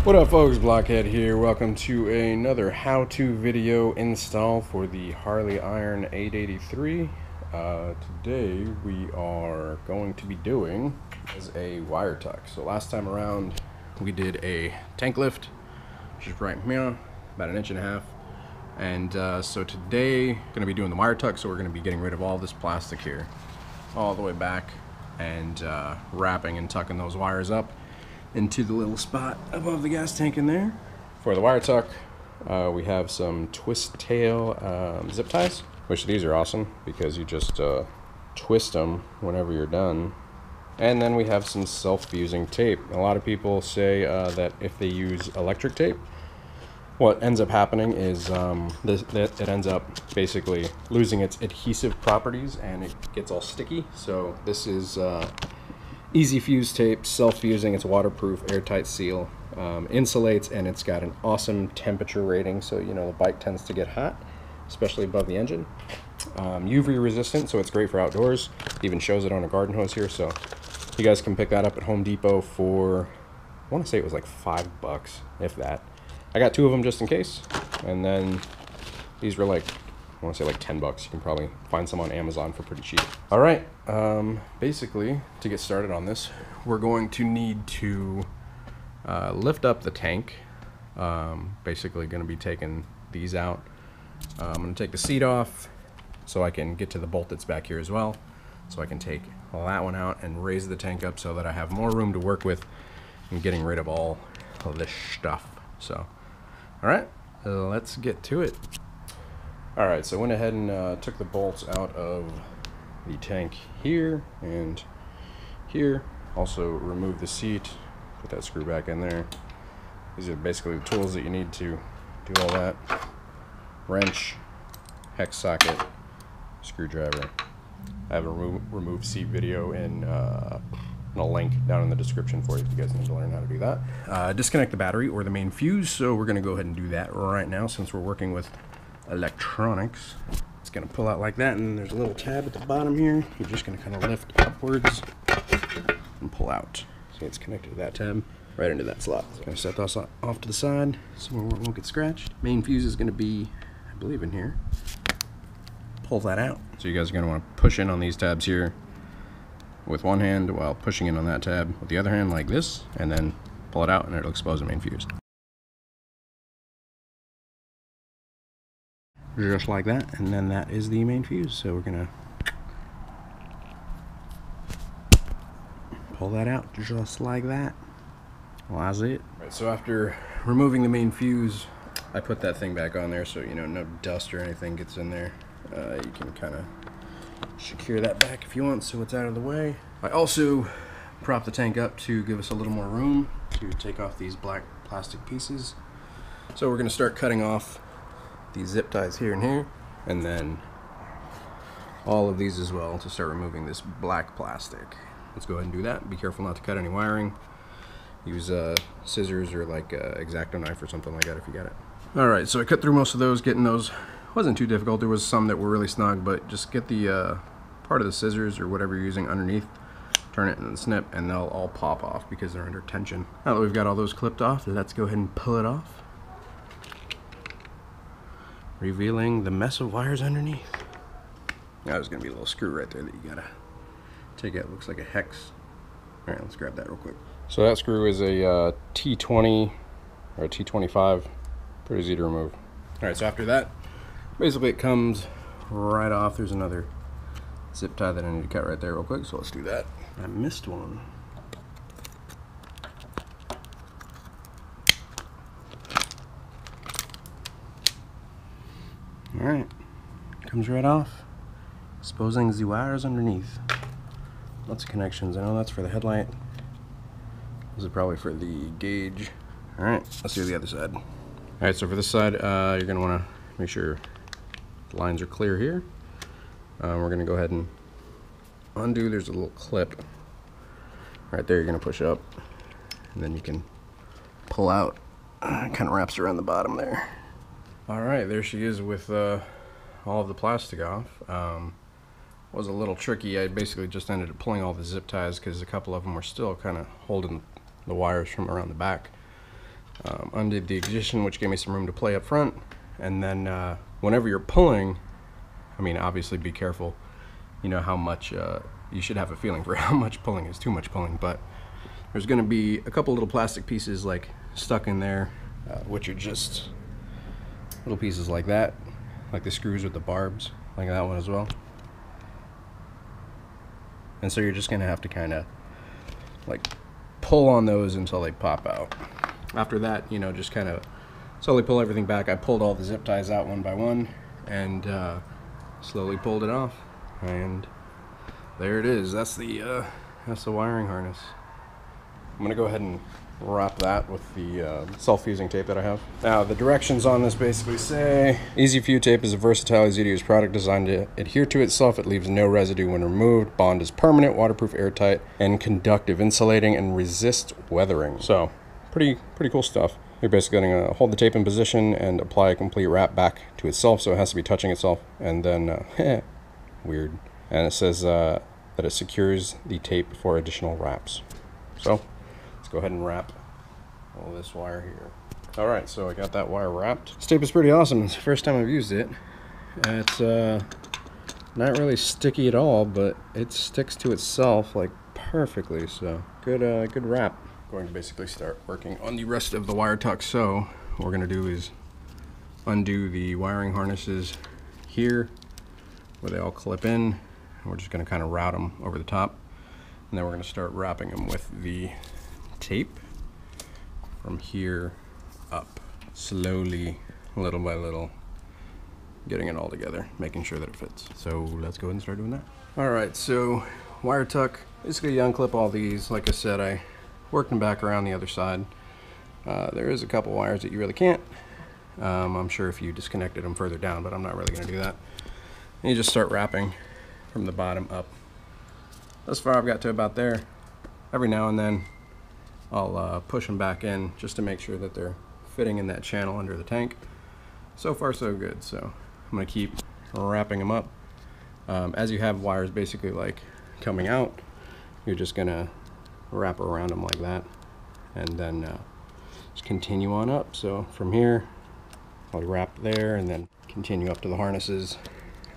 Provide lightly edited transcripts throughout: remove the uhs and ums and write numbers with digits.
What up folks, Blockhead here. Welcome to another how-to video install for the Harley Iron 883. Today we are going to be doing is a wire tuck. So last time around we did a tank lift, which is right here, about 1.5 inches. And so today going to be doing the wire tuck, so we're going to be getting rid of all this plastic here, all the way back, and wrapping and tucking those wires up into the little spot above the gas tank in there. For the wire tuck, we have some twist tail zip ties, which these are awesome because you just twist them whenever you're done. And then we have some self-fusing tape. A lot of people say that if they use electric tape, what ends up happening is it ends up basically losing its adhesive properties and it gets all sticky. So this is Easy Fuse tape, self-fusing. It's waterproof, airtight seal, insulates, and it's got an awesome temperature rating. So you know the bike tends to get hot, especially above the engine. UV resistant, so it's great for outdoors. Even shows it on a garden hose here. So you guys can pick that up at Home Depot for, I want to say it was like $5, if that. I got 2 of them just in case, and then these were like, I want to say like $10. You can probably find some on Amazon for pretty cheap. All right, basically to get started on this, we're going to need to lift up the tank. Basically going to be taking these out. I'm going to take the seat off so I can get to the bolt that's back here as well. So I can take all that one out and raise the tank up so that I have more room to work with and getting rid of all of this stuff. So, all right, let's get to it. Alright, so I went ahead and took the bolts out of the tank here and here. Also removed the seat, put that screw back in there. These are basically the tools that you need to do all that. Wrench, hex socket, screwdriver. I have a remove seat video in a link down in the description for you if you guys need to learn how to do that. Disconnect the battery or the main fuse, so we're going to go ahead and do that right now since we're working with electronics. It's going to pull out like that, and there's a little tab at the bottom here. You're just going to kind of lift upwards and pull out. See, it's connected to that tab right into that slot. So I'm going to set those off to the side so it won't get scratched. Main fuse is going to be, I believe, in here. Pull that out. So you guys are going to want to push in on these tabs here with one hand while pushing in on that tab with the other hand like this, and then pull it out and it'll expose the main fuse. Just like that, and then that is the main fuse. So we're gonna pull that out just like that. Well, that's it. Right, so after removing the main fuse, I put that thing back on there so you know no dust or anything gets in there. You can kind of secure that back if you want so it's out of the way. I also propped the tank up to give us a little more room to take off these black plastic pieces. So we're gonna start cutting off these zip ties here and here, and then all of these as well to start removing this black plastic. Let's go ahead and do that. Be careful not to cut any wiring. Use scissors or like a X-Acto knife or something like that if you got it. Alright, so I cut through most of those. Getting those wasn't too difficult. There was some that were really snug, but just get the part of the scissors or whatever you're using underneath, turn it and snip, and they'll all pop off because they're under tension. Now that we've got all those clipped off, let's go ahead and pull it off, revealing the mess of wires underneath. Now there's going to be a little screw right there that you gotta take out. It looks like a hex. Alright, let's grab that real quick. So that screw is a T20 or a T25. Pretty easy to remove. Alright, so after that, basically it comes right off. There's another zip tie that I need to cut right there real quick, so let's do that. I missed one. Alright, comes right off, exposing the wires underneath. Lots of connections. I know that's for the headlight. This is probably for the gauge. Alright, let's do the other side. Alright, so for this side, you're going to want to make sure the lines are clear here. We're going to go ahead and undo. There's a little clip right there you're going to push up, and then you can pull out. It kind of wraps around the bottom there. Alright, there she is with all of the plastic off. Was a little tricky. I basically just ended up pulling all the zip ties because a couple of them were still kind of holding the wires from around the back. undid the ignition, which gave me some room to play up front. And then whenever you're pulling, I mean, obviously be careful. You know how much, you should have a feeling for how much pulling is too much pulling, but there's going to be a couple little plastic pieces like stuck in there, which are just little pieces like that, like the screws with the barbs, like that one as well. And so you're just going to have to kind of like pull on those until they pop out. After that, you know, just kind of slowly pull everything back. I pulled all the zip ties out one by one and slowly pulled it off, and there it is. That's the wiring harness. I'm gonna go ahead and wrap that with the self-fusing tape that I have. Now the directions on this basically say, Easy Fuse tape is a versatile, easy to use product designed to adhere to itself. It leaves no residue when removed. Bond is permanent, waterproof, airtight, and conductive, insulating and resist weathering. So pretty cool stuff. You're basically going to hold the tape in position and apply a complete wrap back to itself, so it has to be touching itself, and then weird. And it says that it secures the tape for additional wraps. So let's go ahead and wrap all this wire here. All right, so I got that wire wrapped. This tape is pretty awesome. It's the first time I've used it. It's not really sticky at all, but it sticks to itself like perfectly. So good wrap. Going to basically start working on the rest of the wire tuck. So what we're going to do is undo the wiring harnesses here where they all clip in, and we're just going to kind of route them over the top, and then we're going to start wrapping them with the tape from here up, slowly, little by little, getting it all together, making sure that it fits. So let's go ahead and start doing that. All right, so wire tuck, basically you unclip all these. Like I said, I worked them back around the other side. There is a couple wires that you really can't. I'm sure if you disconnected them further down, but I'm not really going to do that. And you just start wrapping from the bottom up. Thus far I've got to about there. Every now and then I'll push them back in just to make sure that they're fitting in that channel under the tank. So far so good, so I'm going to keep wrapping them up. As you have wires basically like coming out, you're just going to wrap around them like that, and then just continue on up. So from here I'll wrap there and then continue up to the harnesses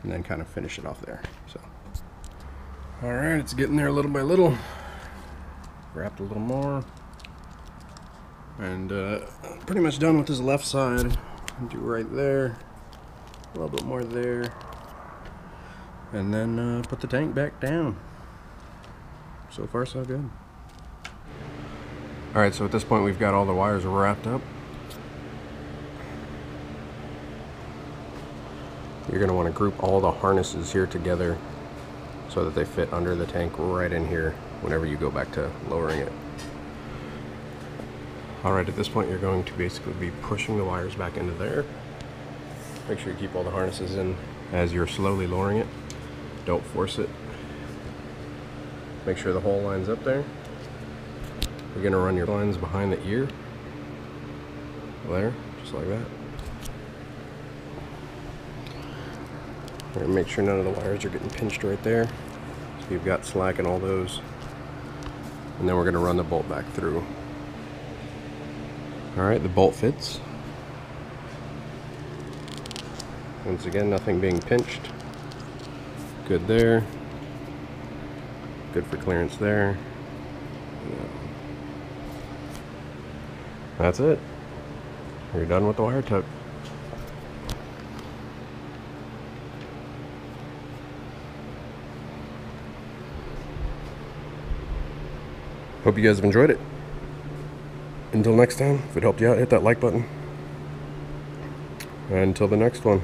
and then kind of finish it off there. So all right, it's getting there little by little. Wrapped a little more, and pretty much done with this left side. Do right there, a little bit more there, and then put the tank back down. So far so good. Alright, so at this point we've got all the wires wrapped up. You're going to want to group all the harnesses here together so that they fit under the tank right in here whenever you go back to lowering it. Alright, at this point you're going to basically be pushing the wires back into there. Make sure you keep all the harnesses in as you're slowly lowering it. Don't force it. Make sure the hole lines up there. You're going to run your lines behind the ear. There, just like that. You're going to make sure none of the wires are getting pinched right there. So you've got slack in all those. And then we're going to run the bolt back through. Alright, the bolt fits. Once again, nothing being pinched. Good there. Good for clearance there. That's it. You're done with the wire tuck. Hope you guys have enjoyed it. Until next time, if it helped you out, hit that like button. And until the next one.